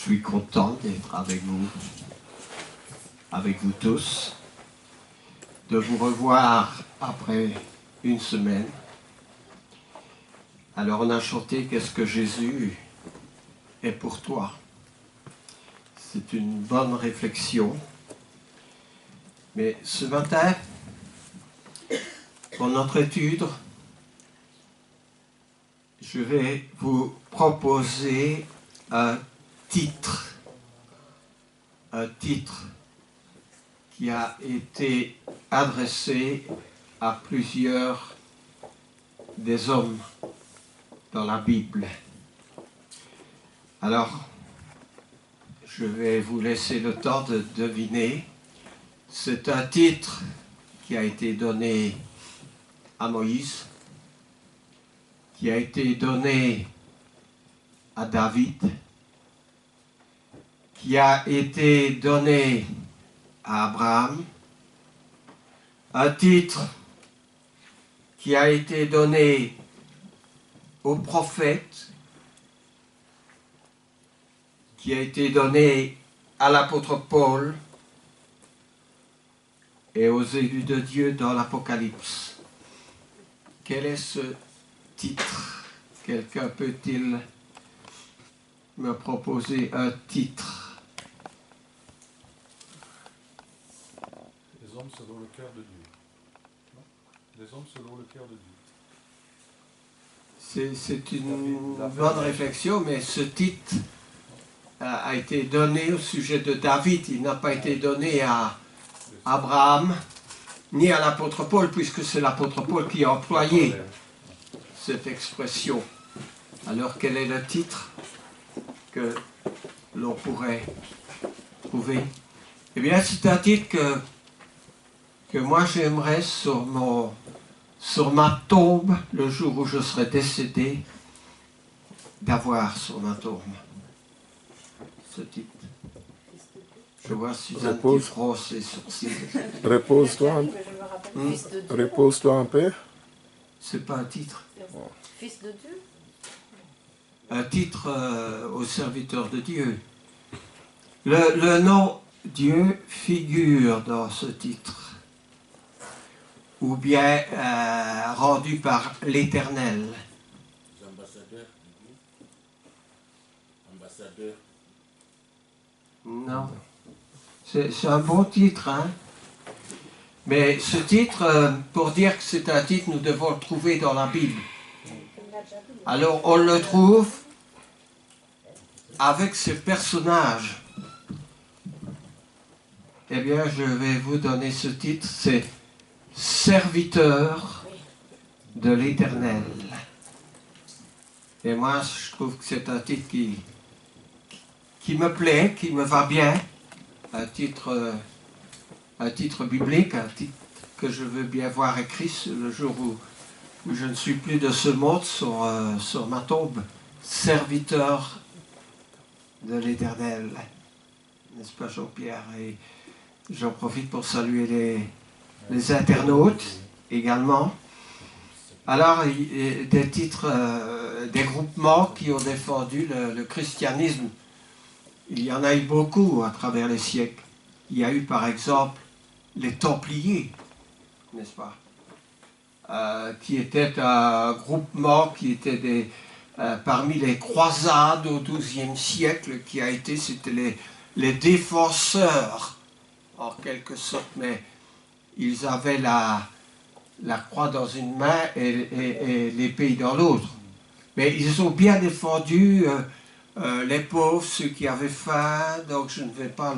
suis content d'être avec vous tous, de vous revoir après une semaine. Alors on a chanté « Qu'est-ce que Jésus est pour toi ?» C'est une bonne réflexion. Mais ce matin, pour notre étude, je vais vous proposer un titre qui a été adressé à plusieurs des hommes dans la Bible. Alors, je vais vous laisser le temps de deviner. C'est un titre qui a été donné à Moïse, qui a été donné à David, qui a été donné à Abraham, un titre qui a été donné aux prophètes, qui a été donné à l'apôtre Paul et aux élus de Dieu dans l'Apocalypse. Quel est ce titre? Quelqu'un peut-il me proposer un titre? Les hommes selon le cœur de Dieu. Les hommes selon le cœur de Dieu. C'est une bonne réflexion, mais ce titre a été donné au sujet de David. Il n'a pas été donné à Abraham, ni à l'apôtre Paul, puisque c'est l'apôtre Paul qui a employé cette expression. Alors quel est le titre que l'on pourrait trouver? Eh bien, c'est un titre que moi j'aimerais sur ma tombe, le jour où je serai décédé, d'avoir sur ma tombe ce titre. Je vois Suzanne qui fronce les sourcils. Repose-toi en paix. C'est pas un titre. Fils de Dieu. Un titre au serviteur de Dieu. Le nom Dieu figure dans ce titre, ou bien rendu par l'Éternel. Ambassadeur. Non. C'est un bon titre, hein? Mais ce titre, pour dire que c'est un titre, nous devons le trouver dans la Bible. Alors, on le trouve avec ces personnages. Eh bien, je vais vous donner ce titre, c'est « Serviteur de l'Éternel ». Et moi, je trouve que c'est un titre qui me plaît, qui me va bien. Un titre biblique, un titre que je veux bien voir écrit le jour où je ne suis plus de ce monde sur ma tombe. Serviteur de l'Éternel. N'est-ce pas, Jean-Pierre? Et j'en profite pour saluer les internautes également. Alors, des titres, des groupements qui ont défendu le christianisme. Il y en a eu beaucoup à travers les siècles. Il y a eu par exemple les Templiers, n'est-ce pas, qui étaient un groupement qui était parmi les croisades au XIIe siècle, c'était les défenseurs, en quelque sorte, mais ils avaient la croix dans une main et l'épée dans l'autre. Mais ils ont bien défendu les pauvres, ceux qui avaient faim, donc je ne vais pas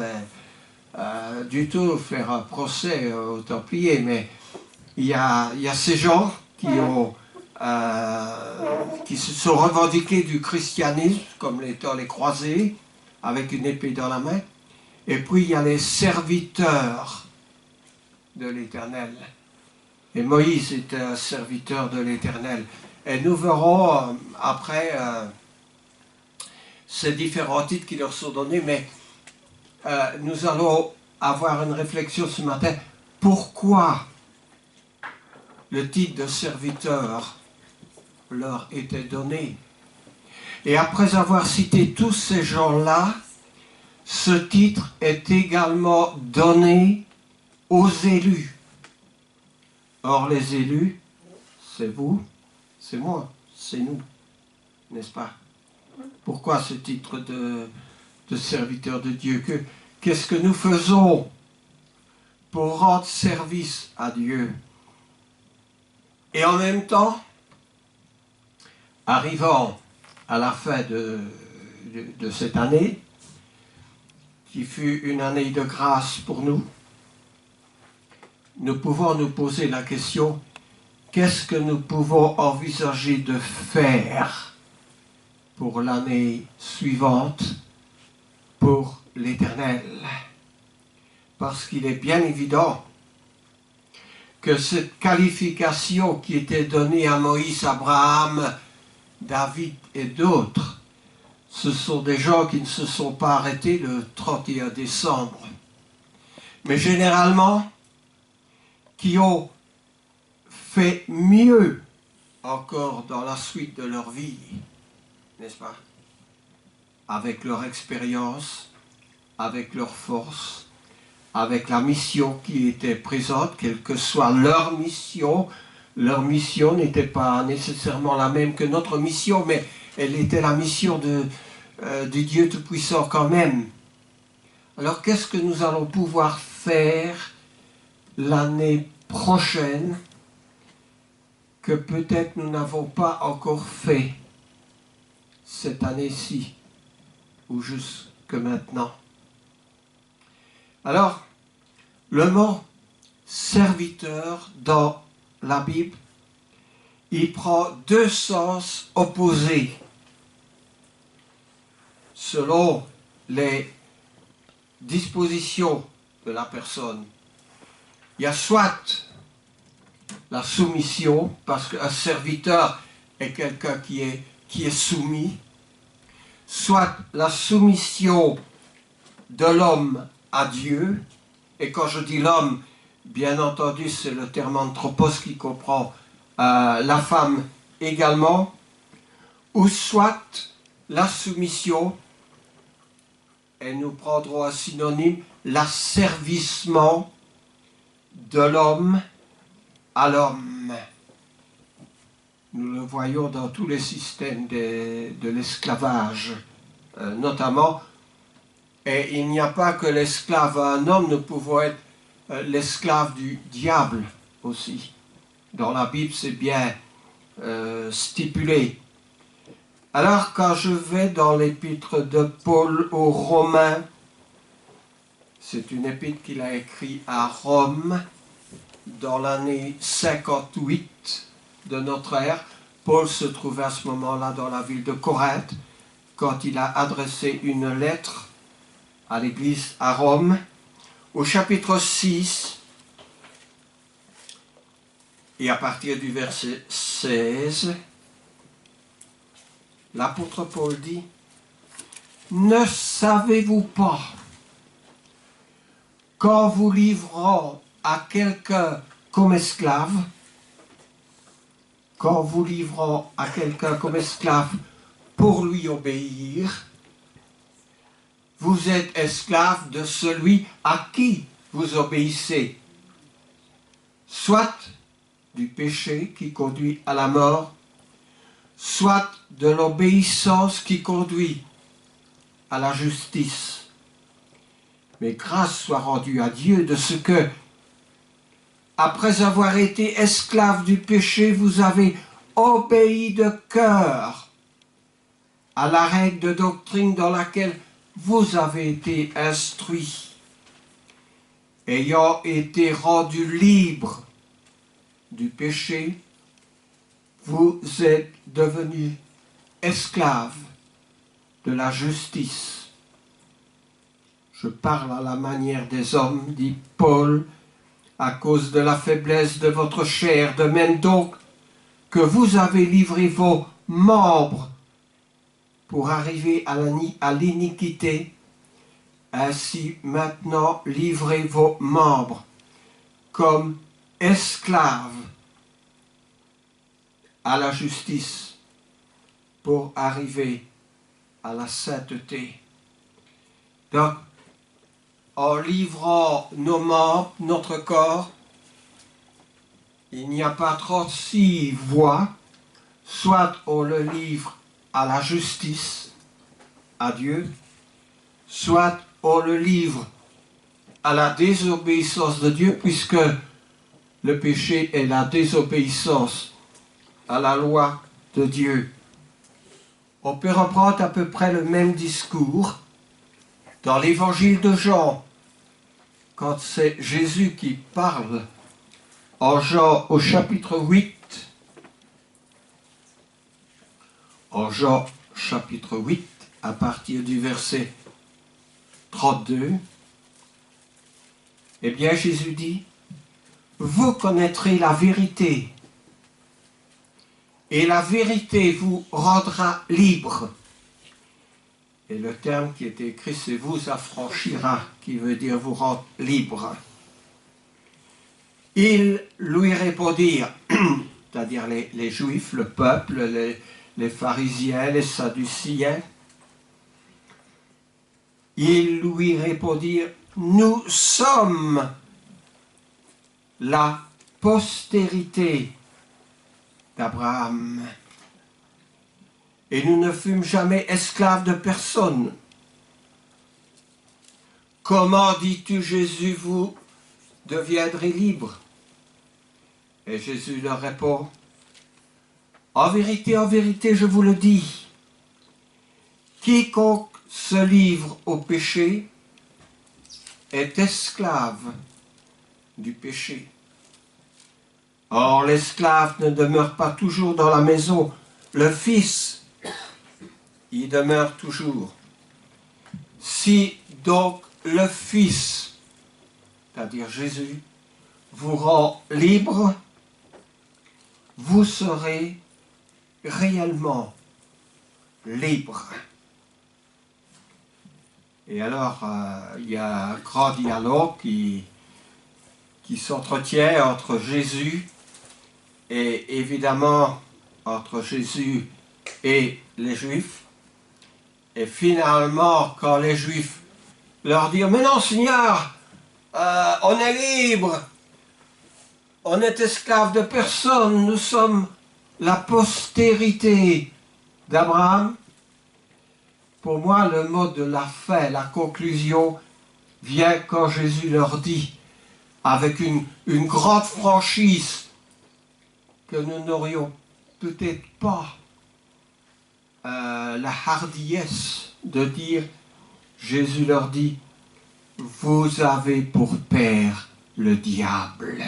du tout faire un procès aux Templiers, mais il y a ces gens qui se sont revendiqués du christianisme comme étant les croisés, avec une épée dans la main, et puis il y a les serviteurs de l'Éternel. Et Moïse était un serviteur de l'Éternel. Et nous verrons après ces différents titres qui leur sont donnés, mais nous allons avoir une réflexion ce matin. Pourquoi le titre de serviteur leur était donné? Et après avoir cité tous ces gens-là, ce titre est également donné aux élus. Or, les élus, c'est vous, c'est moi, c'est nous, n'est-ce pas? Pourquoi ce titre de serviteur de Dieu? Qu'est-ce que nous faisons pour rendre service à Dieu? Et en même temps, arrivant à la fin de cette année, qui fut une année de grâce pour nous, nous pouvons nous poser la question, qu'est-ce que nous pouvons envisager de faire pour l'année suivante, pour l'Éternel? Parce qu'il est bien évident que cette qualification qui était donnée à Moïse, Abraham, David et d'autres, ce sont des gens qui ne se sont pas arrêtés le 31 décembre, mais généralement qui ont fait mieux encore dans la suite de leur vie, n'est-ce pas? Avec leur expérience, avec leur force, avec la mission qui était présente, quelle que soit leur mission n'était pas nécessairement la même que notre mission, mais elle était la mission du Dieu Tout-Puissant quand même. Alors qu'est-ce que nous allons pouvoir faire l'année prochaine que peut-être nous n'avons pas encore fait cette année-ci ou jusque maintenant? Alors, le mot serviteur dans la Bible, il prend deux sens opposés selon les dispositions de la personne. Il y a soit la soumission, parce qu'un serviteur est quelqu'un qui est soumis, soit la soumission de l'homme à Dieu, et quand je dis l'homme, bien entendu, c'est le terme anthropos qui comprend la femme également, ou soit la soumission, et nous prendrons un synonyme, l'asservissement de l'homme à l'homme. Nous le voyons dans tous les systèmes de l'esclavage, notamment. Et il n'y a pas que l'esclave à un homme, nous pouvons être l'esclave du diable aussi. Dans la Bible, c'est bien stipulé. Alors, quand je vais dans l'épître de Paul aux Romains, c'est une épître qu'il a écrite à Rome dans l'année 58 de notre ère. Paul se trouvait à ce moment-là dans la ville de Corinthe, quand il a adressé une lettre à l'église à Rome, au chapitre 6, et à partir du verset 16, l'apôtre Paul dit, « Ne savez-vous pas qu'en vous livrant à quelqu'un comme esclave, pour lui obéir, vous êtes esclave de celui à qui vous obéissez, soit du péché qui conduit à la mort, soit de l'obéissance qui conduit à la justice. Mais grâce soit rendue à Dieu de ce que, après avoir été esclave du péché, vous avez obéi de cœur à la règle de doctrine dans laquelle vous avez été instruits, ayant été rendus libres du péché, vous êtes devenus esclaves de la justice. Je parle à la manière des hommes, dit Paul, à cause de la faiblesse de votre chair, de même donc que vous avez livré vos membres pour arriver à l'iniquité, ainsi maintenant livrez vos membres comme esclaves à la justice pour arriver à la sainteté. Donc, en livrant nos membres, notre corps, il n'y a pas 36 voies. Soit on le livre à la justice, à Dieu, soit on le livre à la désobéissance de Dieu, puisque le péché est la désobéissance à la loi de Dieu. On peut reprendre à peu près le même discours dans l'évangile de Jean, quand c'est Jésus qui parle en Jean au chapitre 8, en Jean chapitre 8, à partir du verset 32, eh bien Jésus dit, « Vous connaîtrez la vérité, et la vérité vous rendra libre. » Et le terme qui est écrit, c'est « vous affranchira », qui veut dire « vous rendre libre ». Ils lui répondirent, c'est-à-dire les Juifs, le peuple, les pharisiens, les sadduciens, ils lui répondirent, « Nous sommes la postérité d'Abraham, et nous ne fûmes jamais esclaves de personne. Comment dis-tu, Jésus, vous deviendrez libres ?» Et Jésus leur répond, « en vérité, je vous le dis, quiconque se livre au péché est esclave du péché. Or, l'esclave ne demeure pas toujours dans la maison, le Fils y demeure toujours. Si donc le Fils, c'est-à-dire Jésus, vous rend libre, vous serez réellement libre. » Et alors, il y a un grand dialogue qui s'entretient entre Jésus et évidemment entre Jésus et les Juifs. Et finalement, quand les Juifs leur disent « Mais non, Seigneur, on est libre, on est esclave de personne, nous sommes la postérité d'Abraham. » Pour moi, le mot de la fin, la conclusion, vient quand Jésus leur dit, avec une grande franchise, que nous n'aurions peut-être pas la hardiesse de dire, Jésus leur dit, « Vous avez pour père le diable. »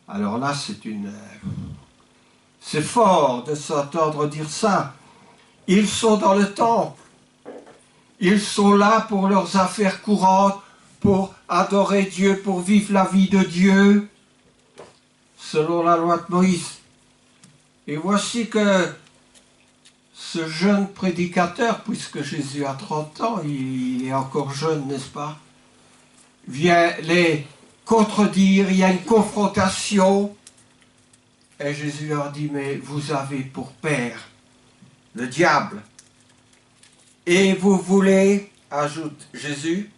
Alors là, c'est fort de s'entendre dire ça. Ils sont dans le temple. Ils sont là pour leurs affaires courantes, pour adorer Dieu, pour vivre la vie de Dieu, selon la loi de Moïse. Et voici que ce jeune prédicateur, puisque Jésus a 30 ans, il est encore jeune, n'est-ce pas, vient les contredire, il y a une confrontation, et Jésus leur dit, mais vous avez pour père le diable, et vous voulez, ajoute Jésus,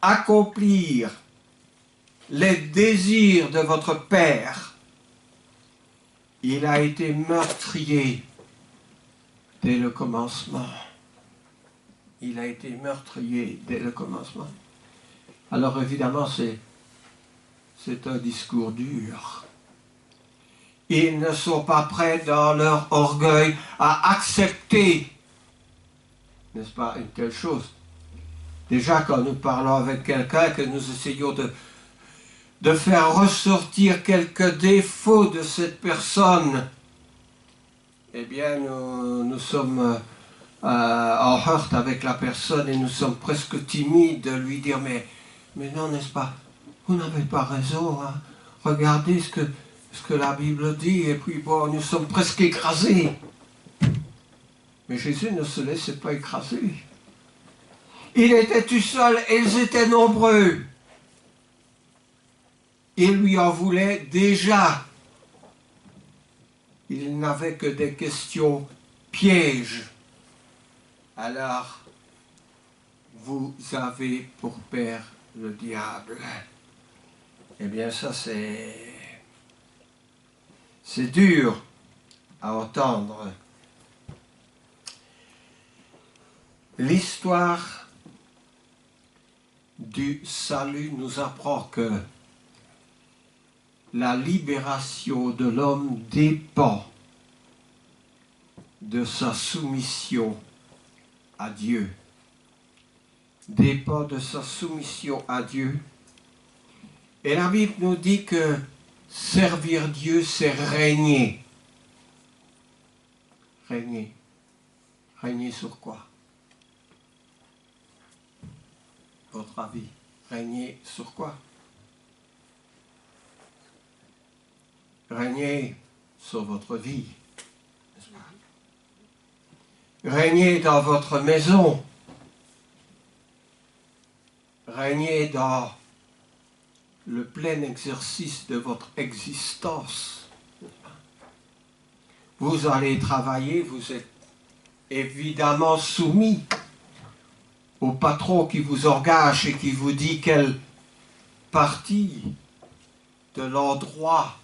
accomplir les désirs de votre père. Il a été meurtrier dès le commencement. Il a été meurtrier dès le commencement. Alors évidemment, c'est un discours dur. Ils ne sont pas prêts dans leur orgueil à accepter, n'est-ce pas, une telle chose. Déjà, quand nous parlons avec quelqu'un, que nous essayons de faire ressortir quelques défauts de cette personne, eh bien, nous sommes en heurte avec la personne et nous sommes presque timides de lui dire, mais non, n'est-ce pas, vous n'avez pas raison, hein. Regardez ce que la Bible dit, et puis bon, nous sommes presque écrasés. Mais Jésus ne se laissait pas écraser. Il était tout seul et ils étaient nombreux. Il lui en voulait déjà. Il n'avait que des questions pièges. Alors, vous avez pour père le diable. Eh bien, ça, c'est dur à entendre. L'histoire du salut nous apprend que la libération de l'homme dépend de sa soumission à Dieu. Dépend de sa soumission à Dieu. Et la Bible nous dit que servir Dieu, c'est régner. Régner. Régner sur quoi? Votre avis? Régner sur quoi? Régner sur votre vie, n'est-ce pas? Régner dans votre maison. Régner dans le plein exercice de votre existence. Vous allez travailler, vous êtes évidemment soumis au patron qui vous engage et qui vous dit quelle partie de l'endroit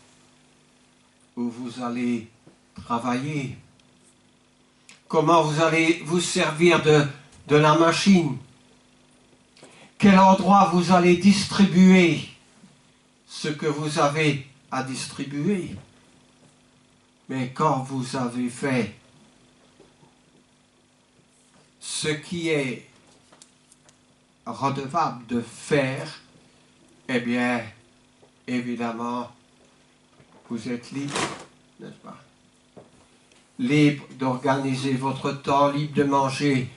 où vous allez travailler, comment vous allez vous servir de la machine, quel endroit vous allez distribuer ce que vous avez à distribuer. Mais quand vous avez fait ce qui est redevable de faire, eh bien, évidemment, vous êtes libre, n'est-ce pas? Libre d'organiser votre temps, libre de manger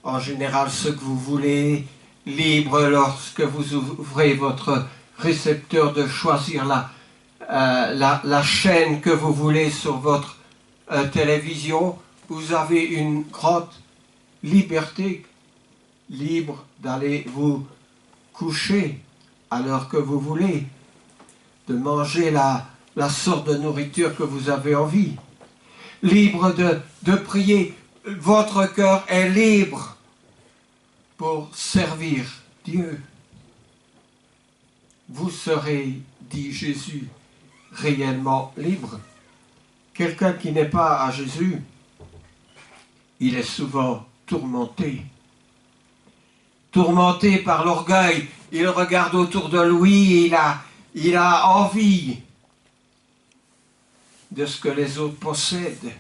en général ce que vous voulez, libre lorsque vous ouvrez votre récepteur de choisir la chaîne que vous voulez sur votre télévision. Vous avez une grande liberté, libre d'aller vous coucher à l'heure que vous voulez, de manger la sorte de nourriture que vous avez envie, libre de prier. Votre cœur est libre pour servir Dieu. Vous serez, dit Jésus, réellement libre. Quelqu'un qui n'est pas à Jésus, il est souvent tourmenté. Tourmenté par l'orgueil, il regarde autour de lui, il a envie de ce que les autres possèdent.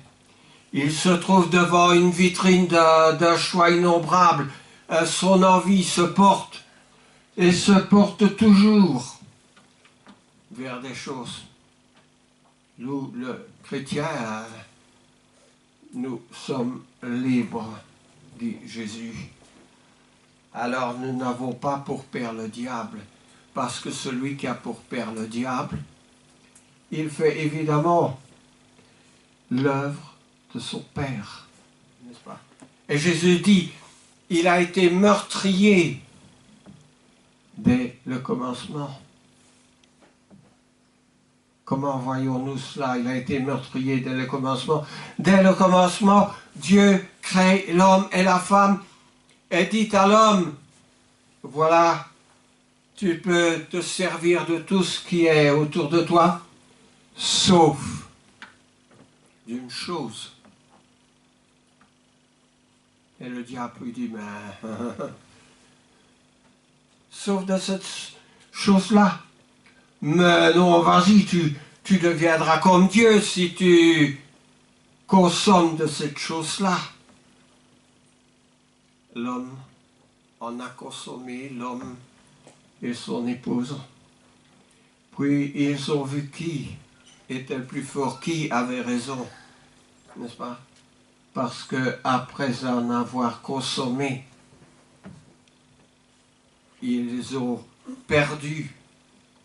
Il se trouve devant une vitrine d'un choix innombrable. Son envie se porte et se porte toujours vers des choses. Nous, le chrétien, nous sommes libres, dit Jésus. Alors nous n'avons pas pour père le diable, parce que celui qui a pour père le diable, il fait évidemment l'œuvre de son père, n'est-ce pas? Et Jésus dit, il a été meurtrier dès le commencement. Comment voyons-nous cela? Il a été meurtrier dès le commencement. Dès le commencement, Dieu crée l'homme et la femme et dit à l'homme, voilà, tu peux te servir de tout ce qui est autour de toi, sauf d'une chose. Et le diable lui dit, mais sauf de cette chose-là. Mais non, vas-y, tu deviendras comme Dieu si tu consommes de cette chose-là. L'homme en a consommé, l'homme et son épouse. Puis ils ont vu qui était le plus fort, qui avait raison, n'est-ce pas? Parce que après en avoir consommé, ils ont perdu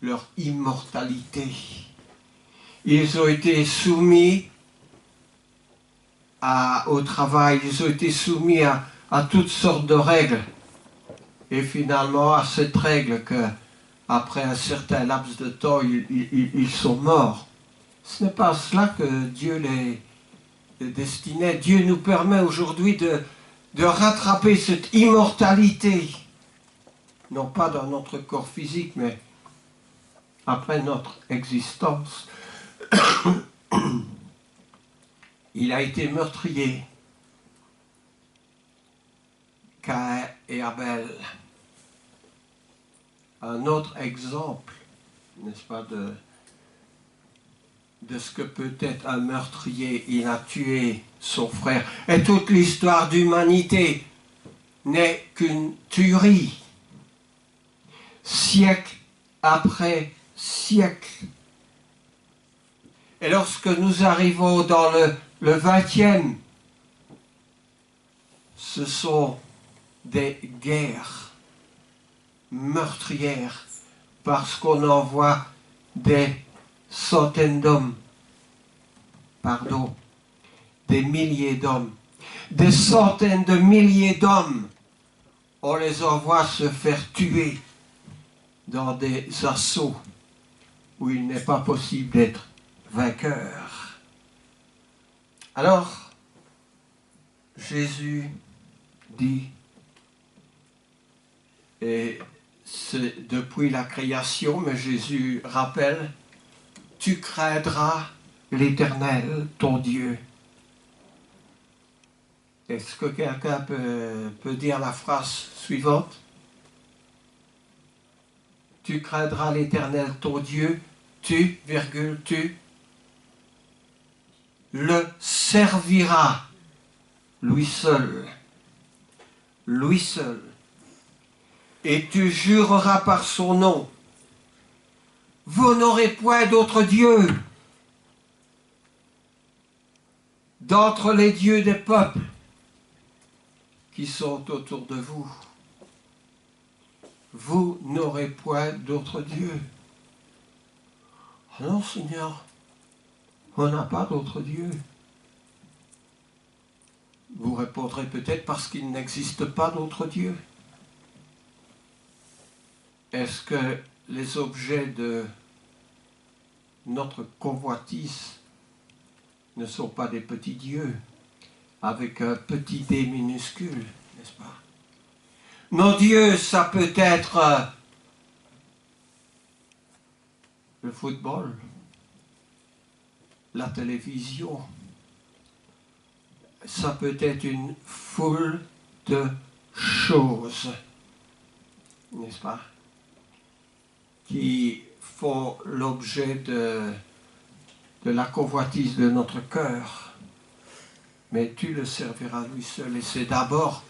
leur immortalité. Ils ont été soumis au travail, ils ont été soumis à toutes sortes de règles. Et finalement, à cette règle qu'après un certain laps de temps, ils sont morts. Ce n'est pas cela que Dieu les destinait. Dieu nous permet aujourd'hui de rattraper cette immortalité, non pas dans notre corps physique, mais après notre existence. Il a été meurtrier. Caïn et Abel. Un autre exemple, n'est-ce pas, de ce que peut être un meurtrier. Il a tué son frère. Et toute l'histoire d'humanité n'est qu'une tuerie. Siècle après siècle. Et lorsque nous arrivons dans le 20e, ce sont des guerres meurtrières parce qu'on envoie des centaines d'hommes, des milliers d'hommes, des centaines de milliers d'hommes, on les envoie se faire tuer dans des assauts où il n'est pas possible d'être vainqueur. Alors, Jésus dit, et c'est depuis la création, mais Jésus rappelle, tu craindras l'Éternel, ton Dieu. Est-ce que quelqu'un peut dire la phrase suivante? Tu craindras l'Éternel, ton Dieu, tu le serviras, lui seul, et tu jureras par son nom. Vous n'aurez point d'autre Dieu d'entre les dieux des peuples qui sont autour de vous. Vous n'aurez point d'autre Dieu. Oh non, Seigneur, on n'a pas d'autre Dieu. Vous répondrez peut-être parce qu'il n'existe pas d'autre Dieu. Est-ce que les objets de notre convoitise ne sont pas des petits dieux avec un petit d minuscule, n'est-ce pas? Nos dieux, ça peut être le football, la télévision, ça peut être une foule de choses, n'est-ce pas, qui font l'objet de la convoitise de notre cœur. Mais tu le serviras lui seul. Et c'est d'abord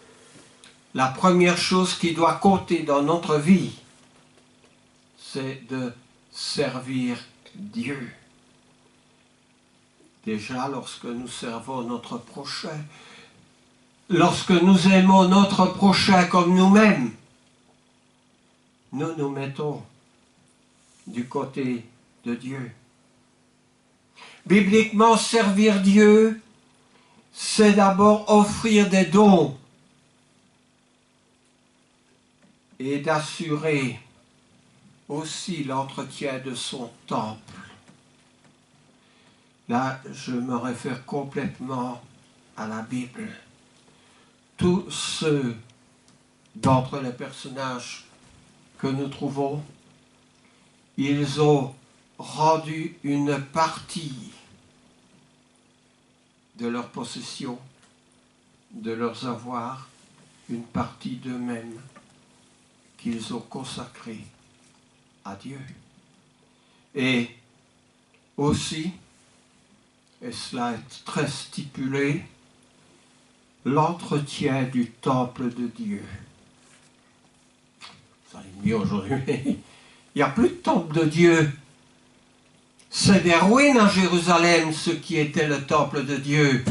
la première chose qui doit compter dans notre vie, c'est de servir Dieu. Déjà, lorsque nous servons notre prochain, lorsque nous aimons notre prochain comme nous-mêmes, nous nous mettons du côté de Dieu. Bibliquement, servir Dieu, c'est d'abord offrir des dons et d'assurer aussi l'entretien de son temple. Là, je me réfère complètement à la Bible. Tous ceux d'entre les personnages que nous trouvons, ils ont rendu une partie de leur possession, de leurs avoirs, une partie d'eux-mêmes qu'ils ont consacrée à Dieu. Et aussi, et cela est très stipulé, l'entretien du temple de Dieu. Ça est mieux aujourd'hui. Il n'y a plus de temple de Dieu. C'est des ruines à Jérusalem, ce qui était le temple de Dieu.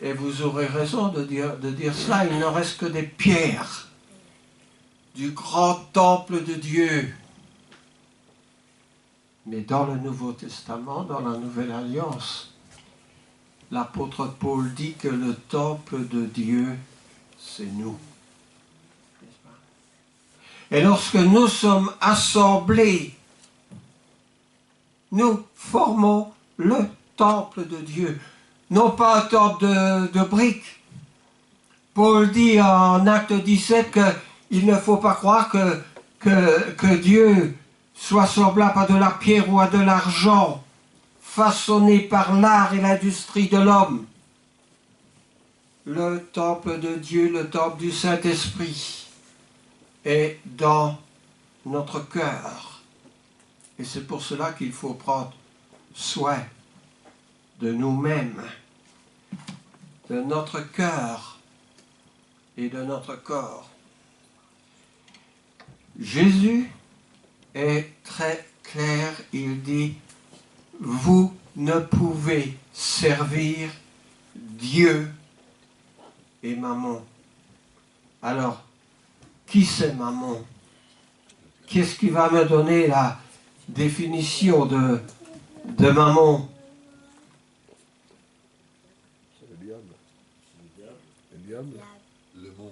Et vous aurez raison de dire cela, il ne reste que des pierres du grand temple de Dieu. Mais dans le Nouveau Testament, dans la Nouvelle Alliance, l'apôtre Paul dit que le temple de Dieu, c'est nous. Et lorsque nous sommes assemblés, nous formons le temple de Dieu. Non pas un temple de briques, Paul dit en Acte 17 qu'il ne faut pas croire que Dieu soit semblable à de la pierre ou à de l'argent, façonné par l'art et l'industrie de l'homme. Le temple de Dieu, le temple du Saint-Esprit, est dans notre cœur. Et c'est pour cela qu'il faut prendre soin de nous-mêmes, de notre cœur et de notre corps. Jésus est très clair, il dit, vous ne pouvez servir Dieu et Mammon. Alors, qui c'est Mammon? Qu'est-ce qui va me donner la définition de Mammon? C'est le diable. Le diable. Le monde.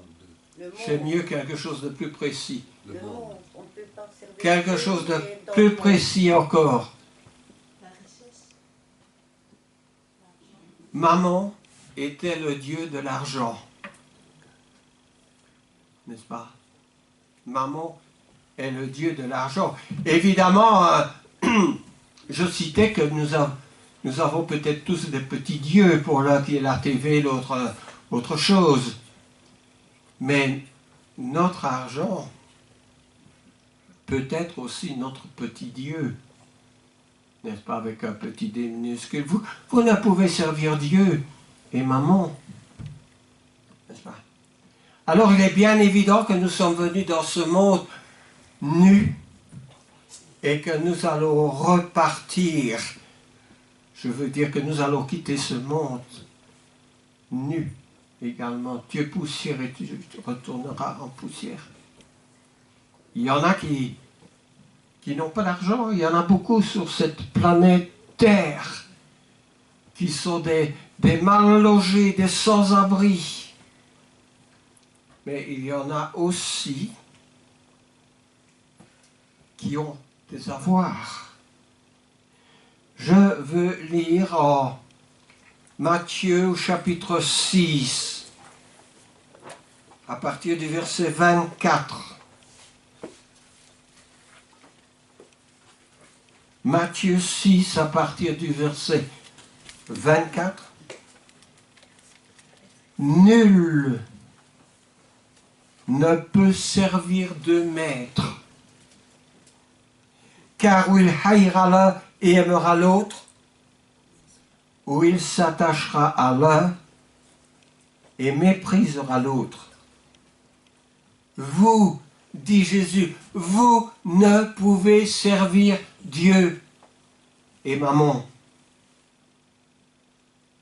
C'est mieux quelque chose de plus précis. Le monde. On ne peut pas servir Quelque chose de Dieu et plus dans- précis encore. La richesse. Mammon était le dieu de l'argent. N'est-ce pas? Mammon est le dieu de l'argent. Évidemment, je citais que nous avons peut-être tous des petits dieux, pour l'un qui est la TV, l'autre autre chose. Mais notre argent peut être aussi notre petit dieu. N'est-ce pas, avec un petit D minuscule. Vous ne pouvez servir Dieu et Mammon. N'est-ce pas? Alors il est bien évident que nous sommes venus dans ce monde nus et que nous allons repartir. Je veux dire que nous allons quitter ce monde nus également. Tu es poussière et tu retourneras en poussière. Il y en a qui n'ont pas d'argent. Il y en a beaucoup sur cette planète Terre qui sont des mal logés, des sans-abri. Mais il y en a aussi qui ont des avoirs. Je veux lire en Matthieu au chapitre 6, à partir du verset 24. Matthieu 6, à partir du verset 24. Nul ne peut servir de maître, car ou il haïra l'un et aimera l'autre, ou il s'attachera à l'un et méprisera l'autre. Vous, dit Jésus, vous ne pouvez servir Dieu et Mammon.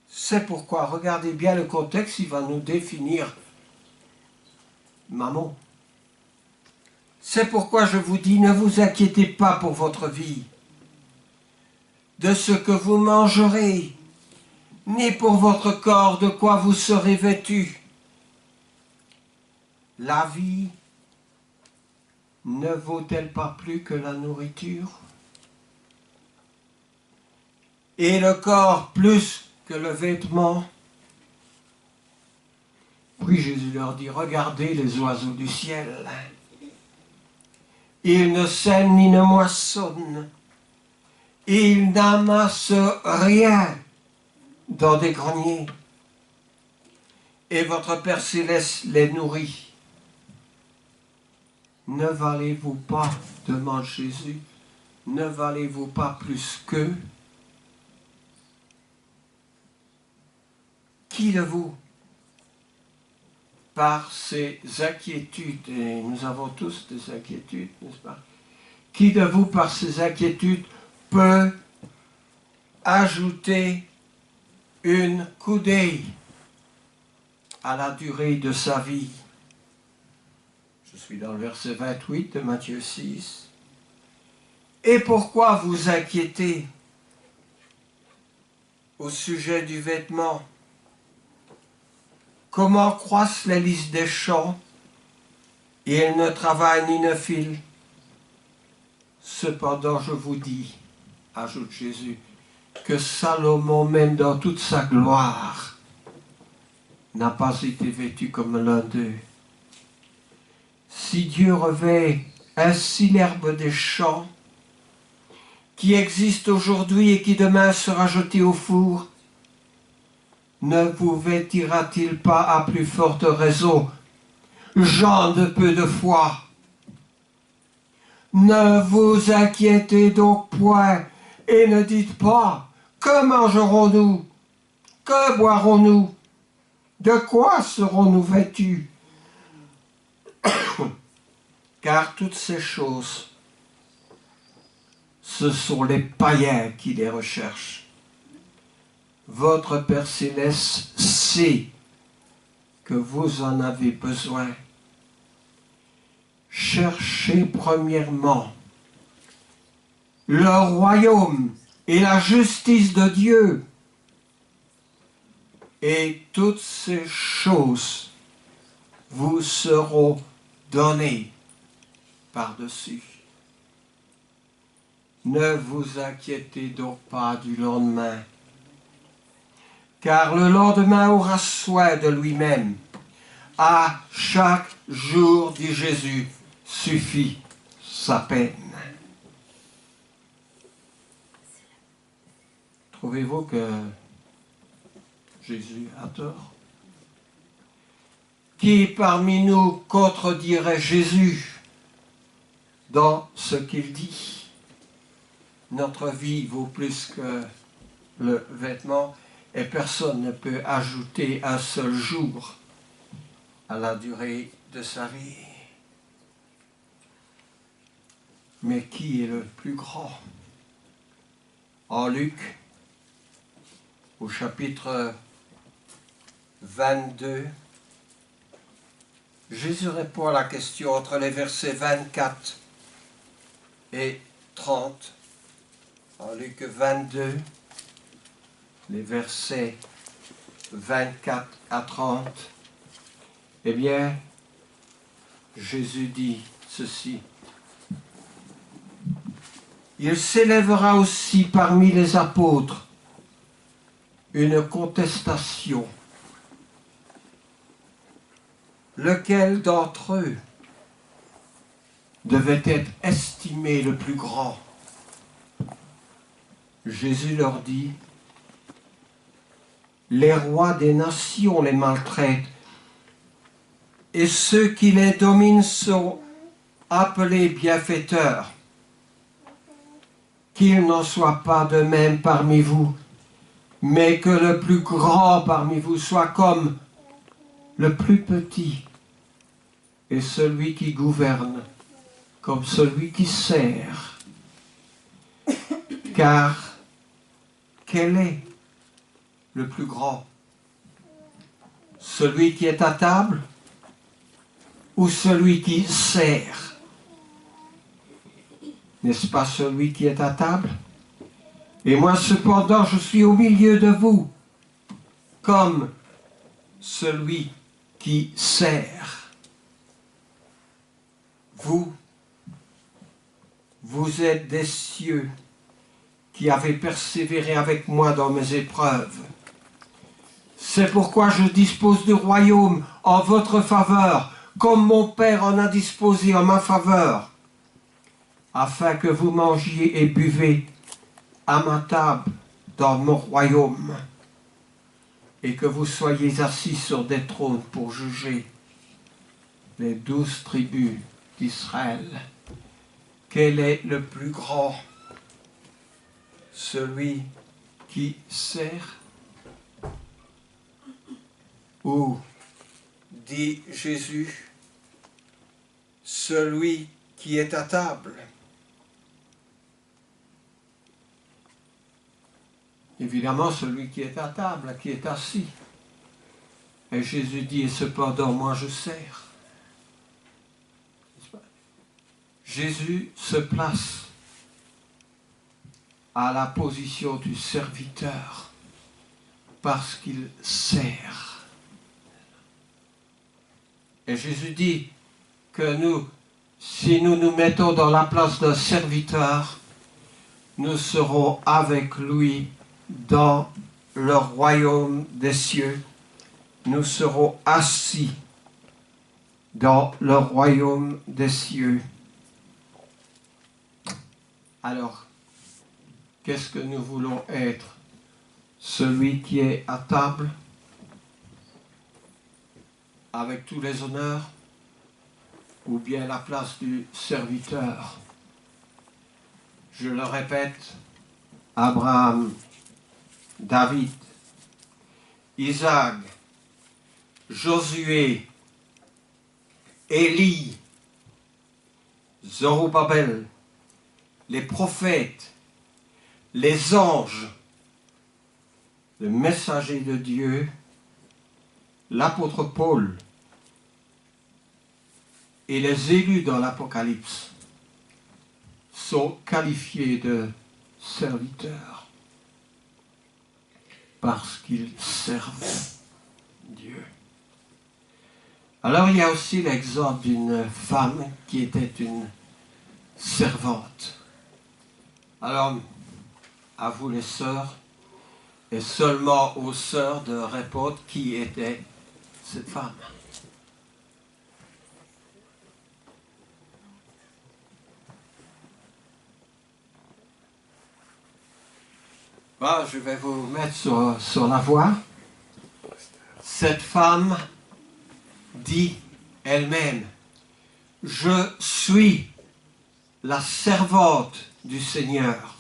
C'est pourquoi, regardez bien le contexte, il va nous définir Mammon. C'est pourquoi je vous dis, ne vous inquiétez pas pour votre vie, de ce que vous mangerez, ni pour votre corps de quoi vous serez vêtus. La vie ne vaut-elle pas plus que la nourriture? Et le corps plus que le vêtement? Puis Jésus leur dit, regardez les oiseaux du ciel. Ils ne sèment ni ne moissonnent. Ils n'amassent rien dans des greniers. Et votre Père céleste les nourrit. Ne valez-vous pas, demande Jésus, ne valez-vous pas plus qu'eux? Qui de vous, par ses inquiétudes, et nous avons tous des inquiétudes, n'est-ce pas? Qui de vous, par ses inquiétudes, peut ajouter une coudée à la durée de sa vie? Je suis dans le verset 28 de Matthieu 6. Et pourquoi vous inquiétez au sujet du vêtement? Comment croissent les lys des champs, et elles ne travaillent ni ne filent? Cependant, je vous dis, ajoute Jésus, que Salomon, même dans toute sa gloire, n'a pas été vêtu comme l'un d'eux. Si Dieu revêt ainsi l'herbe des champs, qui existe aujourd'hui et qui demain sera jetée au four, ne vous vêtira-t-il pas à plus forte raison, gens de peu de foi? Ne vous inquiétez donc point et ne dites pas, que mangerons-nous? Que boirons-nous? De quoi serons-nous vêtus? Car toutes ces choses, ce sont les païens qui les recherchent. Votre Père Céleste sait que vous en avez besoin. Cherchez premièrement le royaume et la justice de Dieu, et toutes ces choses vous seront données par-dessus. Ne vous inquiétez donc pas du lendemain, car le lendemain aura soin de lui-même. À chaque jour, dit Jésus, suffit sa peine. Trouvez-vous que Jésus a tort? Qui parmi nous contredirait Jésus dans ce qu'il dit? Notre vie vaut plus que le vêtement et personne ne peut ajouter un seul jour à la durée de sa vie. Mais qui est le plus grand? En Luc, au chapitre 22, Jésus répond à la question entre les versets 24 et 30. En Luc 22, les versets 24 à 30, eh bien, Jésus dit ceci. Il s'élèvera aussi parmi les apôtres une contestation. Lequel d'entre eux devait être estimé le plus grand? Jésus leur dit, les rois des nations les maltraitent, et ceux qui les dominent sont appelés bienfaiteurs. Qu'il n'en soit pas de même parmi vous, mais que le plus grand parmi vous soit comme le plus petit, et celui qui gouverne comme celui qui sert. Car quel est le plus grand? Celui qui est à table ou celui qui sert? N'est-ce pas celui qui est à table? Et moi cependant je suis au milieu de vous comme celui qui sert. Vous êtes des cieux qui avez persévéré avec moi dans mes épreuves. C'est pourquoi je dispose du royaume en votre faveur, comme mon Père en a disposé en ma faveur, afin que vous mangiez et buvez à ma table dans mon royaume, et que vous soyez assis sur des trônes pour juger les 12 tribus d'Israël. Quel est le plus grand? Celui qui sert? Ou, dit Jésus, celui qui est à table? Évidemment, celui qui est à table, qui est assis. Et Jésus dit, et cependant, moi je sers. Jésus se place à la position du serviteur parce qu'il sert. Et Jésus dit que nous, si nous nous mettons dans la place d'un serviteur, nous serons avec lui dans le royaume des cieux. nous serons assis dans le royaume des cieux. Alors, qu'est-ce que nous voulons être? Celui qui est à table, avec tous les honneurs, ou bien la place du serviteur? Je le répète, Abraham, David, Isaac, Josué, Élie, Zorobabel, les prophètes, les anges, le messager de Dieu, l'apôtre Paul et les élus dans l'Apocalypse sont qualifiés de serviteurs parce qu'ils servent Dieu. Alors il y a aussi l'exemple d'une femme qui était une servante. Alors, à vous les sœurs, et seulement aux sœurs de répondre qui était cette femme. Bon, je vais vous mettre sur la voie. Cette femme dit elle-même, je suis la servante du Seigneur.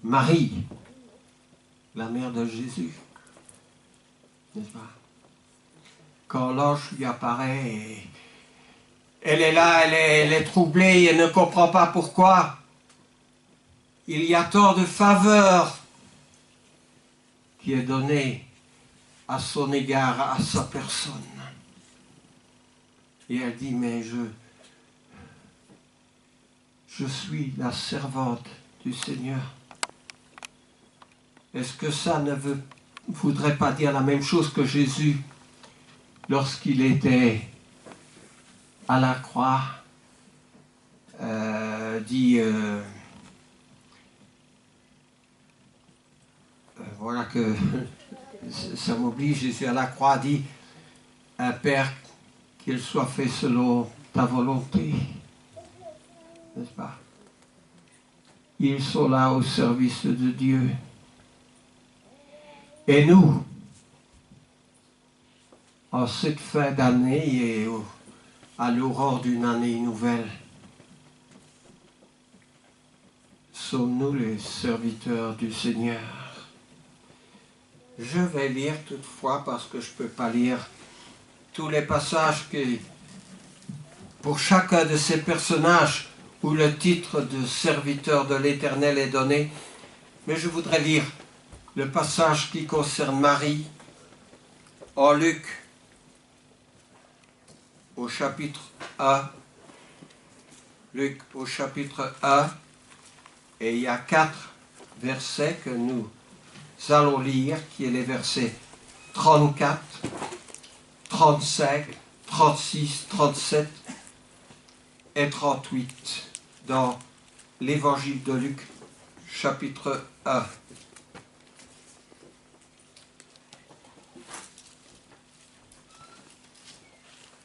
Marie, la mère de Jésus, n'est-ce pas? Quand l'ange lui apparaît, elle est là, elle est troublée, elle ne comprend pas pourquoi. Il y a tant de faveur qui est donnée à son égard, à sa personne. Et elle dit, mais je suis la servante du Seigneur. Est-ce que ça ne voudrait pas dire la même chose que Jésus lorsqu'il était à la croix, dit, voilà que ça m'oblige, Jésus à la croix dit, un Père, qu'il soit fait selon ta volonté, n'est-ce pas? Ils sont là au service de Dieu. Et nous, en cette fin d'année et à l'aurore d'une année nouvelle, sommes-nous les serviteurs du Seigneur? Je vais lire toutefois, parce que je ne peux pas lire tous les passages pour chacun de ces personnages où le titre de serviteur de l'Éternel est donné, mais je voudrais lire le passage qui concerne Marie en Luc au chapitre 1. Luc au chapitre 1, et il y a 4 versets que nous allons lire, qui est les versets 34, 35, 36, 37 et 38 dans l'évangile de Luc, chapitre 1.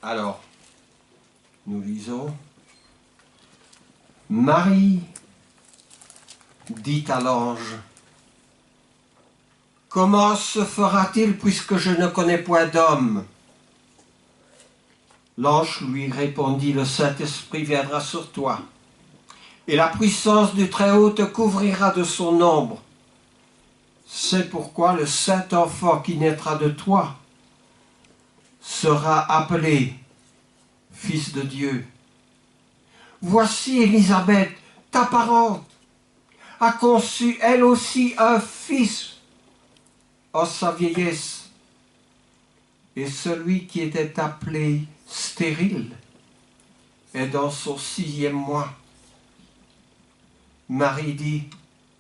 Alors, nous lisons. Marie dit à l'ange, « Comment se fera-t-il puisque je ne connais point d'homme ?» L'ange lui répondit, « Le Saint-Esprit viendra sur toi, et la puissance du Très-Haut te couvrira de son ombre. C'est pourquoi le Saint-Enfant qui naîtra de toi sera appelé Fils de Dieu. Voici Élisabeth, ta parente, a conçu elle aussi un fils en sa vieillesse, et celui qui était appelé stérile est dans son 6e mois. Marie dit,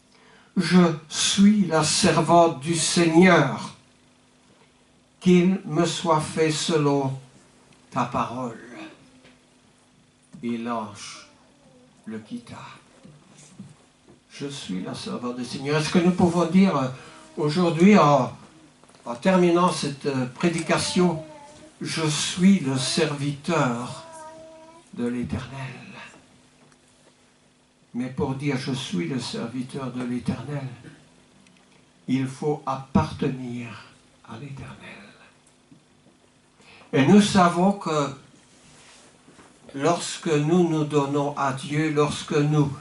« Je suis la servante du Seigneur, qu'il me soit fait selon ta parole. » et l'ange le quitta. Je suis la servante du Seigneur. Est-ce que nous pouvons dire aujourd'hui, en terminant cette prédication, je suis le serviteur de l'Éternel. Mais pour dire je suis le serviteur de l'Éternel, il faut appartenir à l'Éternel. Et nous savons que lorsque nous nous donnons à Dieu, lorsque nous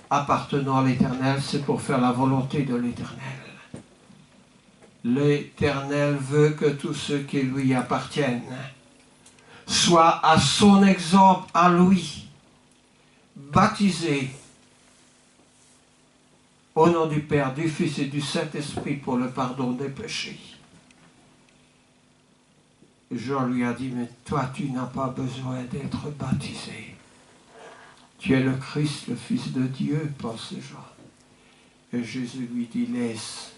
appartenons à l'Éternel, c'est pour faire la volonté de l'Éternel. L'Éternel veut que tous ceux qui lui appartiennent soient à son exemple, à lui, baptisés au nom du Père, du Fils et du Saint-Esprit pour le pardon des péchés. Jean lui a dit, mais toi tu n'as pas besoin d'être baptisé. Tu es le Christ, le Fils de Dieu, pense Jean. Et Jésus lui dit, laisse.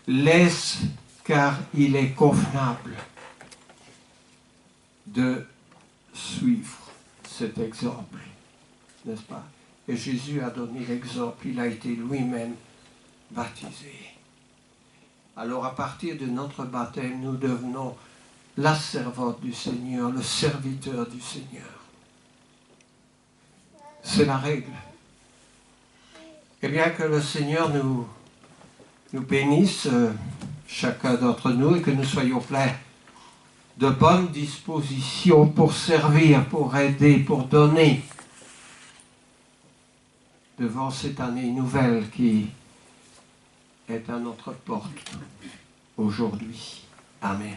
Laisse, car il est convenable de suivre cet exemple, n'est-ce pas? Et Jésus a donné l'exemple, il a été lui-même baptisé. Alors à partir de notre baptême, nous devenons la servante du Seigneur, le serviteur du Seigneur. C'est la règle. Et bien que le Seigneur nous bénisse, chacun d'entre nous, et que nous soyons pleins de bonnes dispositions pour servir, pour aider, pour donner devant cette année nouvelle qui est à notre porte aujourd'hui. Amen.